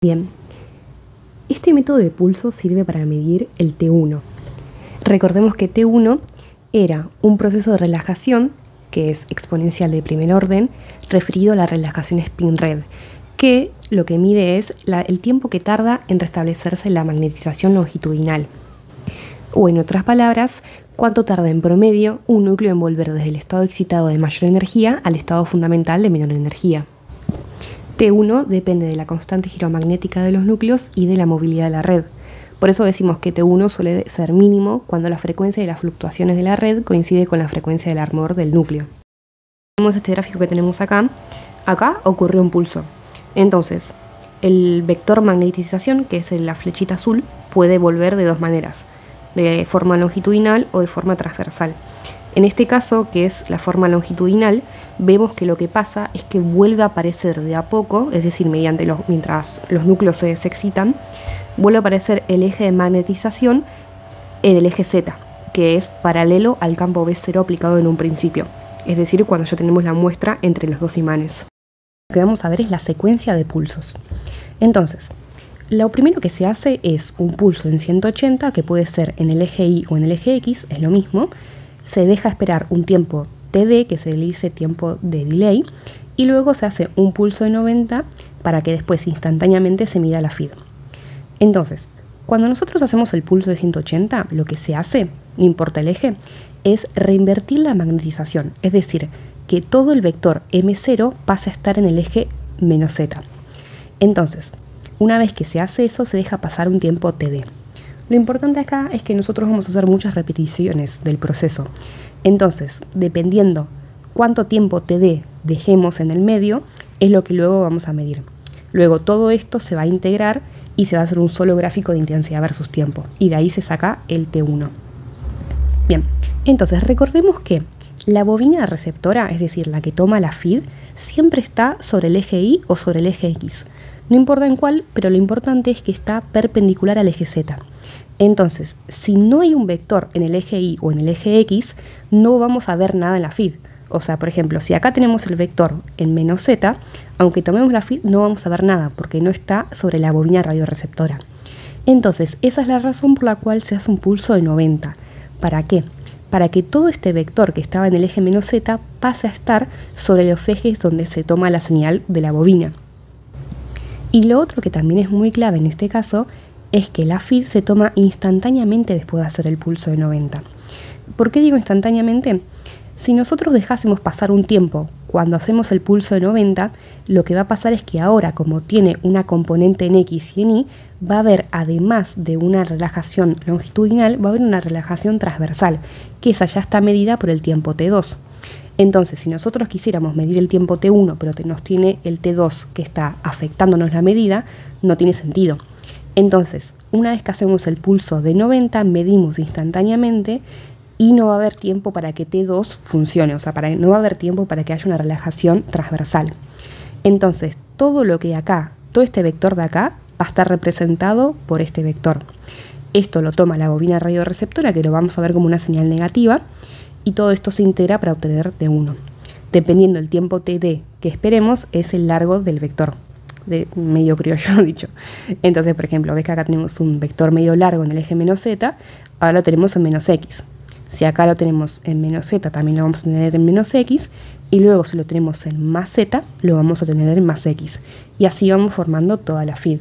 Bien, este método de pulso sirve para medir el T1. Recordemos que T1 era un proceso de relajación, que es exponencial de primer orden, referido a la relajación spin-red, que lo que mide es el tiempo que tarda en restablecerse la magnetización longitudinal. O en otras palabras, cuánto tarda en promedio un núcleo en volver desde el estado excitado de mayor energía al estado fundamental de menor energía. T1 depende de la constante giromagnética de los núcleos y de la movilidad de la red. Por eso decimos que T1 suele ser mínimo cuando la frecuencia de las fluctuaciones de la red coincide con la frecuencia del ardor del núcleo. Vemos este gráfico que tenemos acá. Acá ocurrió un pulso. Entonces, el vector magnetización, que es la flechita azul, puede volver de dos maneras, de forma longitudinal o de forma transversal. En este caso, que es la forma longitudinal, vemos que lo que pasa es que vuelve a aparecer de a poco, es decir, mientras los núcleos se excitan, vuelve a aparecer el eje de magnetización en el eje Z, que es paralelo al campo B0 aplicado en un principio, es decir, cuando ya tenemos la muestra entre los dos imanes. Lo que vamos a ver es la secuencia de pulsos. Entonces, lo primero que se hace es un pulso en 180, que puede ser en el eje Y o en el eje X, es lo mismo. Se deja esperar un tiempo TD, que se le dice tiempo de delay, y luego se hace un pulso de 90 para que después instantáneamente se mida la FID. Entonces, cuando nosotros hacemos el pulso de 180, lo que se hace, no importa el eje, es reinvertir la magnetización, es decir, que todo el vector M0 pase a estar en el eje menos Z. Entonces, una vez que se hace eso, se deja pasar un tiempo TD. Lo importante acá es que nosotros vamos a hacer muchas repeticiones del proceso. Entonces, dependiendo cuánto tiempo TD dejemos en el medio, es lo que luego vamos a medir. Luego todo esto se va a integrar y se va a hacer un solo gráfico de intensidad versus tiempo. Y de ahí se saca el T1. Bien, entonces recordemos que la bobina receptora, es decir, la que toma la FID, siempre está sobre el eje Y o sobre el eje X. No importa en cuál, pero lo importante es que está perpendicular al eje Z. Entonces, si no hay un vector en el eje Y o en el eje X, no vamos a ver nada en la FID. O sea, por ejemplo, si acá tenemos el vector en menos Z, aunque tomemos la FID no vamos a ver nada, porque no está sobre la bobina radioreceptora. Entonces, esa es la razón por la cual se hace un pulso de 90. ¿Para qué? Para que todo este vector que estaba en el eje menos Z pase a estar sobre los ejes donde se toma la señal de la bobina. Y lo otro que también es muy clave en este caso es que la FID se toma instantáneamente después de hacer el pulso de 90. ¿Por qué digo instantáneamente? Si nosotros dejásemos pasar un tiempo cuando hacemos el pulso de 90, lo que va a pasar es que ahora, como tiene una componente en X y en Y, va a haber, además de una relajación longitudinal, va a haber una relajación transversal, que esa ya está medida por el tiempo T2. Entonces, si nosotros quisiéramos medir el tiempo T1, pero nos tiene el T2 que está afectándonos la medida, no tiene sentido. Entonces, una vez que hacemos el pulso de 90, medimos instantáneamente y no va a haber tiempo para que T2 funcione, o sea, no va a haber tiempo para que haya una relajación transversal. Entonces, todo lo que acá, todo este vector de acá, va a estar representado por este vector. Esto lo toma la bobina radioreceptora, que lo vamos a ver como una señal negativa, y todo esto se integra para obtener T1. Dependiendo del tiempo TD que esperemos, es el largo del vector, de medio criollo dicho. Entonces, por ejemplo, ves que acá tenemos un vector medio largo en el eje menos Z, ahora lo tenemos en menos X. Si acá lo tenemos en menos Z, también lo vamos a tener en menos X, y luego si lo tenemos en más Z, lo vamos a tener en más X. Y así vamos formando toda la FID.